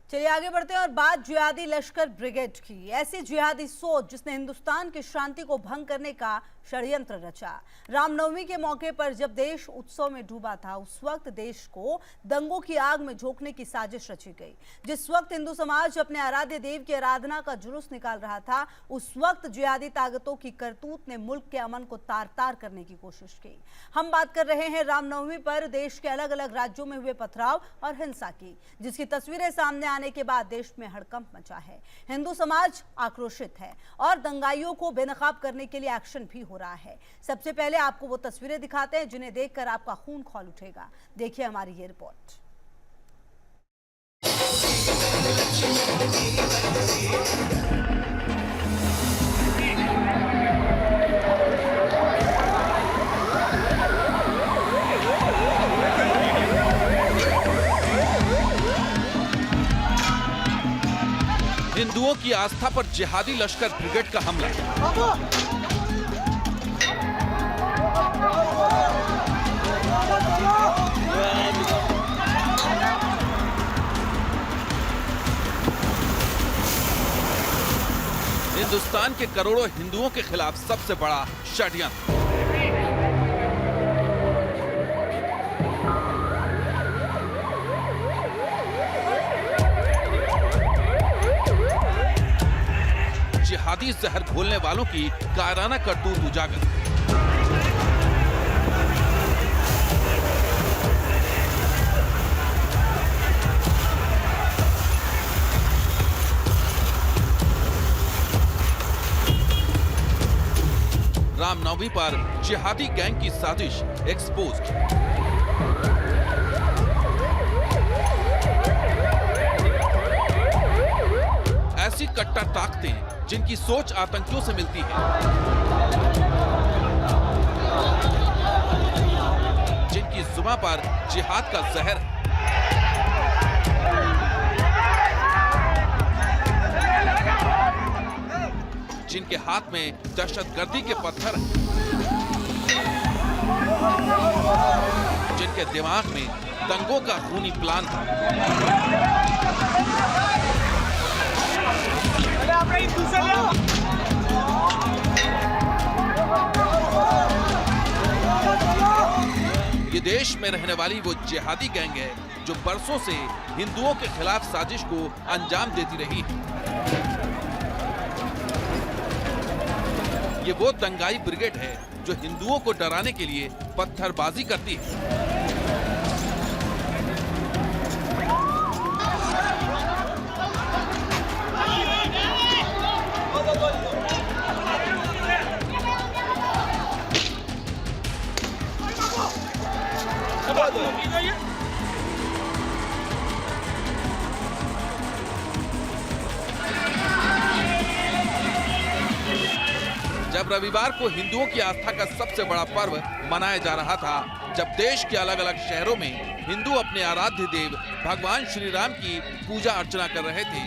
चलिए आगे बढ़ते हैं और बात जिहादी लश्कर ब्रिगेड की। ऐसी जिहादी सोच जिसने हिंदुस्तान की शांति को भंग करने का षड्यंत्र रचा। रामनवमी के मौके पर जब देश उत्सव में डूबा था, उस वक्त देश को दंगों की आग में झोंकने की साजिश रची गई। जिस वक्त हिंदू समाज अपने आराध्य देव की आराधना का जुलूस निकाल रहा था, उस वक्त जिहादी ताकतों की करतूत ने मुल्क के अमन को तार तार करने की कोशिश की। हम बात कर रहे हैं रामनवमी पर देश के अलग अलग राज्यों में हुए पथराव और हिंसा की, जिसकी तस्वीरें सामने आने के बाद देश में हड़कंप मचा है। हिंदू समाज आक्रोशित है और दंगाइयों को बेनकाब करने के लिए एक्शन भी हो रहा है। सबसे पहले आपको वो तस्वीरें दिखाते हैं जिन्हें देखकर आपका खून खौल उठेगा। देखिए हमारी ये रिपोर्ट। हिंदुओं की आस्था पर जिहादी लश्कर ब्रिगेड का हमला। हिंदुस्तान के करोड़ों हिंदुओं के खिलाफ सबसे बड़ा षड्यंत्र। जिहादी जहर घोलने वालों की कायराना करतूत उजागर। रामनवमी पर जिहादी गैंग की साजिश एक्सपोज्ड। ऐसी कट्टर ताकतें जिनकी सोच आतंकियों से मिलती है, जिनकी जुबान पर जिहाद का जहर है, जिनके हाथ में दहशतगर्दी के पत्थर हैं, जिनके दिमाग में दंगों का खूनी प्लान था। ये देश में रहने वाली वो जिहादी गैंग है जो बरसों से हिंदुओं के खिलाफ साजिश को अंजाम देती रही है। ये वो दंगाई ब्रिगेड है जो हिंदुओं को डराने के लिए पत्थरबाजी करती है। जब रविवार को हिंदुओं की आस्था का सबसे बड़ा पर्व मनाया जा रहा था, जब देश के अलग अलग शहरों में हिंदू अपने आराध्य देव भगवान श्री राम की पूजा अर्चना कर रहे थे,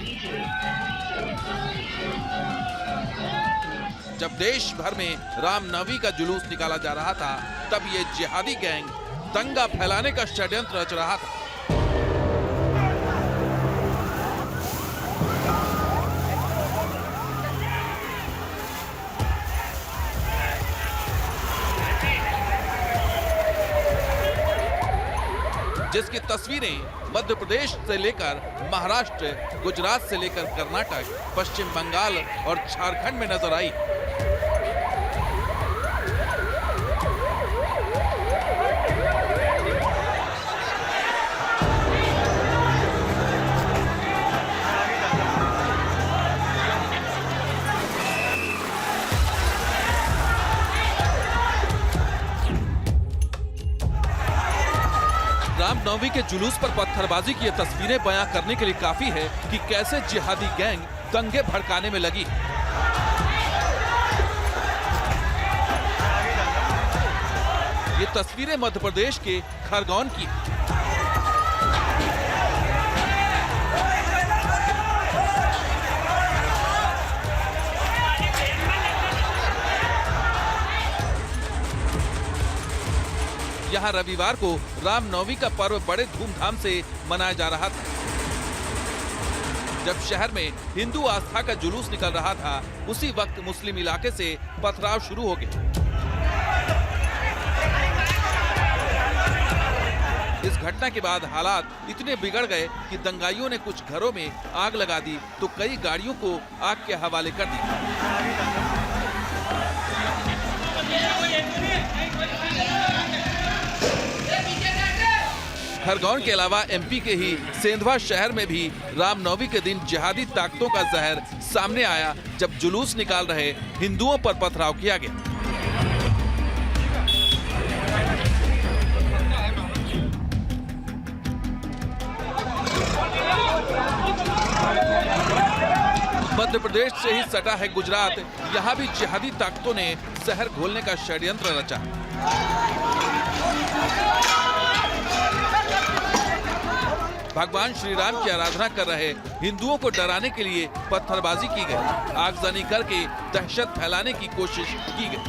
जब देश भर में रामनवमी का जुलूस निकाला जा रहा था, तब ये जिहादी गैंग दंगा फैलाने का षड्यंत्र रच रहा था। जिसकी तस्वीरें मध्य प्रदेश से लेकर महाराष्ट्र, गुजरात से लेकर कर्नाटक, पश्चिम बंगाल और झारखंड में नजर आई। रामनवमी के जुलूस पर पत्थरबाजी की ये तस्वीरें बयां करने के लिए काफी है कि कैसे जिहादी गैंग दंगे भड़काने में लगी। ये तस्वीरें मध्य प्रदेश के खरगोन की। यहाँ रविवार को रामनवमी का पर्व बड़े धूमधाम से मनाया जा रहा था। जब शहर में हिंदू आस्था का जुलूस निकल रहा था, उसी वक्त मुस्लिम इलाके से पथराव शुरू हो गए। इस घटना के बाद हालात इतने बिगड़ गए कि दंगाइयों ने कुछ घरों में आग लगा दी तो कई गाड़ियों को आग के हवाले कर दिया। खरगोन के अलावा एमपी के ही सेंधवा शहर में भी रामनवमी के दिन जिहादी ताकतों का जहर सामने आया, जब जुलूस निकाल रहे हिंदुओं पर पथराव किया गया। मध्य प्रदेश से ही सटा है गुजरात, यहाँ भी जिहादी ताकतों ने शहर घोलने का षड्यंत्र रचा। भगवान श्री राम की आराधना कर रहे हिंदुओं को डराने के लिए पत्थरबाजी की गई, आगजनी करके दहशत फैलाने की कोशिश की गई।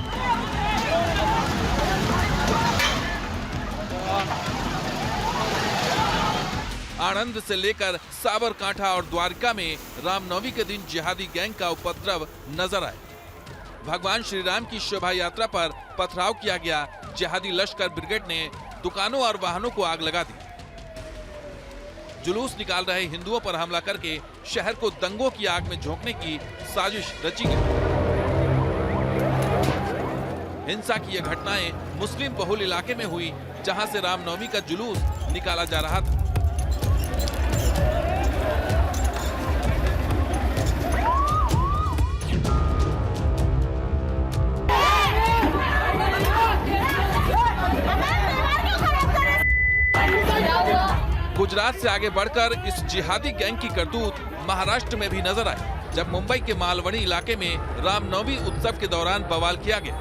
आणंद से लेकर साबरकांठा और द्वारका में रामनवमी के दिन जिहादी गैंग का उपद्रव नजर आया। भगवान श्री राम की शोभा यात्रा पर पथराव किया गया। जिहादी लश्कर ब्रिगेड ने दुकानों और वाहनों को आग लगा दी। जुलूस निकाल रहे हिंदुओं पर हमला करके शहर को दंगों की आग में झोंकने की साजिश रची गई। हिंसा की ये घटनाएं मुस्लिम बहुल इलाके में हुई, जहां से रामनवमी का जुलूस निकाला जा रहा था। गुजरात से आगे बढ़कर इस जिहादी गैंग की करतूत महाराष्ट्र में भी नजर आई, जब मुंबई के मालवणी इलाके में रामनवमी उत्सव के दौरान बवाल किया गया।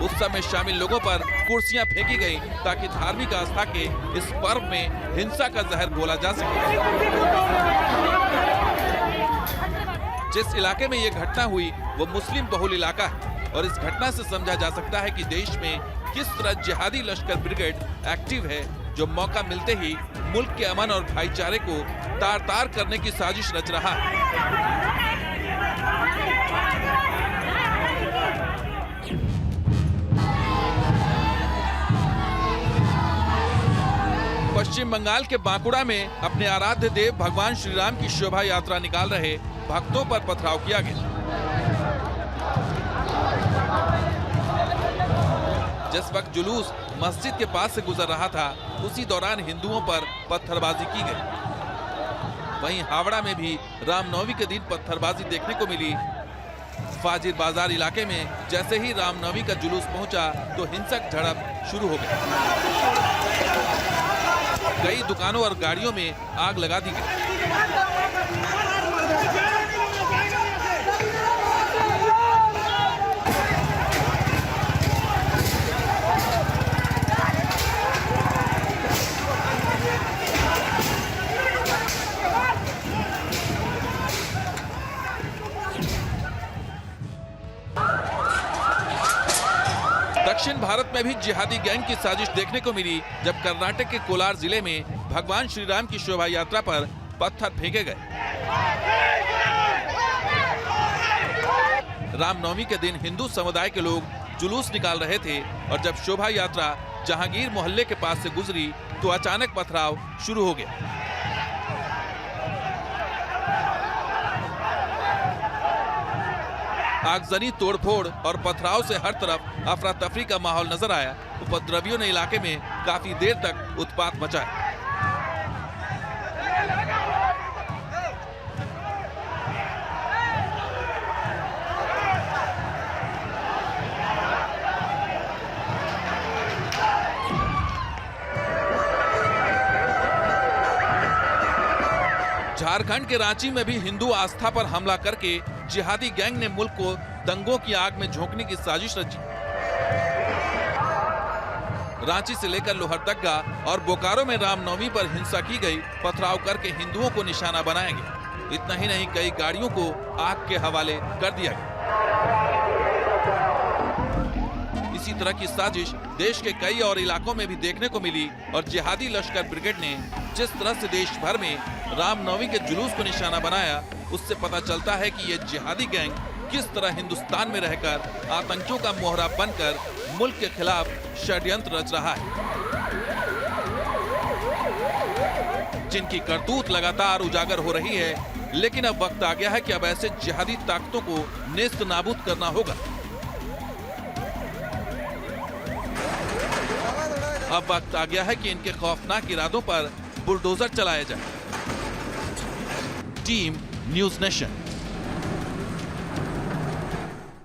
उत्सव में शामिल लोगों पर कुर्सियां फेंकी गई ताकि धार्मिक आस्था के इस पर्व में हिंसा का जहर घोला जा सके। जिस इलाके में ये घटना हुई वो मुस्लिम बहुल इलाका है और इस घटना से समझा जा सकता है कि देश में किस तरह जिहादी लश्कर ब्रिगेड एक्टिव है, जो मौका मिलते ही मुल्क के अमन और भाईचारे को तार तार करने की साजिश रच रहा है। पश्चिम बंगाल के बांकुड़ा में अपने आराध्य देव भगवान श्री राम की शोभा यात्रा निकाल रहे भक्तों पर पथराव किया गया। जिस वक्त जुलूस मस्जिद के पास से गुजर रहा था, उसी दौरान हिंदुओं पर पत्थरबाजी की गई। वहीं हावड़ा में भी रामनवमी के दिन पत्थरबाजी देखने को मिली। फाजिल बाजार इलाके में जैसे ही रामनवमी का जुलूस पहुंचा तो हिंसक झड़प शुरू हो गई। कई दुकानों और गाड़ियों में आग लगा दी गई। दक्षिण भारत में भी जिहादी गैंग की साजिश देखने को मिली, जब कर्नाटक के कोलार जिले में भगवान श्री राम की शोभा यात्रा पर पत्थर फेंके गए। रामनवमी के दिन हिंदू समुदाय के लोग जुलूस निकाल रहे थे और जब शोभा यात्रा जहांगीर मोहल्ले के पास से गुजरी तो अचानक पथराव शुरू हो गया। आगजनी, तोड़फोड़ और पथराव से हर तरफ अफरा तफरी का माहौल नजर आया। उपद्रवियों ने इलाके में काफी देर तक उत्पात मचाया। झारखंड के रांची में भी हिंदू आस्था पर हमला करके जिहादी गैंग ने मुल्क को दंगों की आग में झोंकने की साजिश रची। रांची से लेकर लोहरदगा और बोकारो में रामनवमी पर हिंसा की गई। पथराव करके हिंदुओं को निशाना बनाया गया। इतना ही नहीं, कई गाड़ियों को आग के हवाले कर दिया गया। इसी तरह की साजिश देश के कई और इलाकों में भी देखने को मिली और जिहादी लश्कर ब्रिगेड ने जिस तरह से देश भर में रामनवमी के जुलूस को निशाना बनाया, उससे पता चलता है कि ये जिहादी गैंग किस तरह हिंदुस्तान में रहकर आतंकियों का मोहरा बनकर मुल्क के खिलाफ षड्यंत्र रच रहा है, जिनकी करतूत लगातार उजागर हो रही है। लेकिन अब वक्त आ गया है कि अब ऐसे जिहादी ताकतों को नेस्त नाबूद करना होगा। अब वक्त आ गया है कि इनके खौफनाक इरादों पर बुलडोजर चलाया जाए। Team news nation.